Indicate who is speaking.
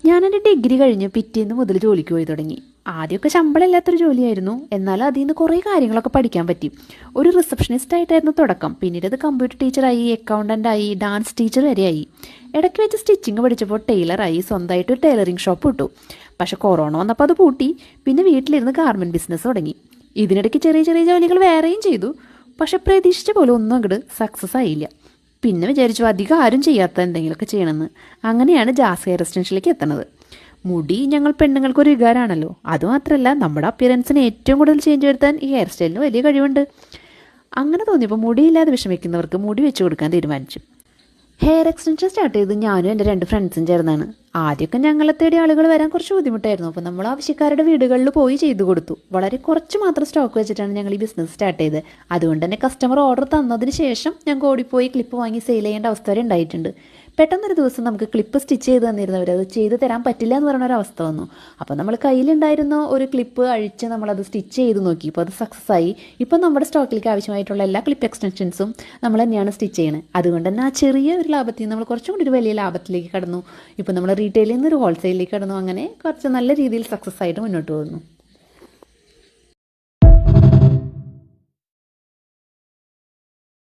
Speaker 1: ഞാനെൻ്റെ ഡിഗ്രി കഴിഞ്ഞ് പിറ്റേന്ന് മുതൽ ജോലിക്ക് പോയി തുടങ്ങി. ആദ്യമൊക്കെ ശമ്പളമില്ലാത്തൊരു ജോലിയായിരുന്നു. എന്നാലും അതിൽ നിന്ന് കുറേ കാര്യങ്ങളൊക്കെ പഠിക്കാൻ പറ്റി. ഒരു റിസപ്ഷനിസ്റ്റ് ആയിട്ടായിരുന്നു തുടക്കം. പിന്നീട് അത് കമ്പ്യൂട്ടർ ടീച്ചറായി, അക്കൗണ്ടൻ്റായി, ഡാൻസ് ടീച്ചർ വരെയായി. ഇടയ്ക്ക് വെച്ച് സ്റ്റിച്ചിങ് പഠിച്ചപ്പോൾ ടൈലറായി, സ്വന്തമായിട്ട് ഒരു ടൈലറിങ് ഷോപ്പ് ഇട്ടു. പക്ഷെ കൊറോണ വന്നപ്പോൾ അത് പൂട്ടി. പിന്നെ വീട്ടിലിരുന്ന് ഗാർമെൻറ്റ് ബിസിനസ് തുടങ്ങി. ഇതിനിടയ്ക്ക് ചെറിയ ചെറിയ ജോലികൾ വേറെയും ചെയ്തു. പക്ഷെ പ്രതീക്ഷിച്ച പോലെ ഒന്നും അങ്ങോട്ട് സക്സസ് ആയില്ല. പിന്നെ വിചാരിച്ചു അധികം ആരും ചെയ്യാത്ത എന്തെങ്കിലുമൊക്കെ ചെയ്യണമെന്ന്. അങ്ങനെയാണ് ജാസ് ഹെയർ എക്സ്റ്റൻഷനിലേക്ക് എത്തുന്നത്. മുടി ഞങ്ങൾ പെണ്ണുങ്ങൾക്കൊരു വികാരമാണല്ലോ. അതുമാത്രമല്ല, നമ്മുടെ അപ്പിയറൻസിന് ഏറ്റവും കൂടുതൽ ചേഞ്ച് വരുത്താൻ ഈ ഹെയർ സ്റ്റൈലിന് വലിയ കഴിവുണ്ട്. അങ്ങനെ തോന്നിയപ്പോൾ മുടിയില്ലാതെ വിഷമിക്കുന്നവർക്ക് മുടി വെച്ച് കൊടുക്കാൻ തീരുമാനിച്ചു. ഹെയർ എക്സ്റ്റൻഷൻ സ്റ്റാർട്ട് ചെയ്ത് ഞാനും എൻ്റെ 2 ഫ്രണ്ട്സും ചേർന്നാണ്. ആദ്യമൊക്കെ ഞങ്ങളെ തേടി ആളുകൾ വരാൻ കുറച്ച് ബുദ്ധിമുട്ടായിരുന്നു. അപ്പോൾ നമ്മൾ ആവശ്യക്കാരുടെ വീടുകളിൽ പോയി ചെയ്തു കൊടുത്തു. വളരെ കുറച്ച് മാത്രം സ്റ്റോക്ക് വെച്ചിട്ടാണ് ഞങ്ങൾ ഈ ബിസിനസ് സ്റ്റാർട്ട് ചെയ്തത്. അതുകൊണ്ട് തന്നെ കസ്റ്റമർ ഓർഡർ തന്നതിന് ശേഷം ഞങ്ങൾക്ക് ഓടിപ്പോയി ക്ലിപ്പ് വാങ്ങി സെയിൽ ചെയ്യേണ്ട അവസ്ഥ വരെ ഉണ്ടായിട്ടുണ്ട്. പെട്ടെന്നൊരു ദിവസം നമുക്ക് ക്ലിപ്പ് സ്റ്റിച്ച് ചെയ്ത് തന്നിരുന്നവർ അത് ചെയ്ത് തരാൻ പറ്റില്ല എന്ന് പറയുന്നൊരവസ്ഥ വന്നു. അപ്പോൾ നമ്മൾ കയ്യിലുണ്ടായിരുന്ന ഒരു ക്ലിപ്പ് അഴിച്ച് നമ്മളത് സ്റ്റിച്ച് ചെയ്ത് നോക്കി. ഇപ്പോൾ അത് സക്സസ് ആയി. ഇപ്പോൾ നമ്മുടെ സ്റ്റോക്കിലേക്ക് ആവശ്യമായിട്ടുള്ള എല്ലാ ക്ലിപ്പ് എക്സ്റ്റൻഷൻസും നമ്മൾ തന്നെയാണ് സ്റ്റിച്ച് ചെയ്യുന്നത്. അതുകൊണ്ട് തന്നെ ആ ചെറിയ ഒരു ലാഭത്തിൽ നിന്ന് നമ്മൾ കുറച്ചും കൂടി ഒരു വലിയ ലാഭത്തിലേക്ക് കടന്നു. ഇപ്പോൾ നമ്മൾ റീറ്റെയിലിൽ നിന്ന് ഒരു ഹോൾസെയിലിലേക്ക് കടന്നു. അങ്ങനെ കുറച്ച് നല്ല രീതിയിൽ സക്സസ് ആയിട്ട് മുന്നോട്ട് പോകുന്നു.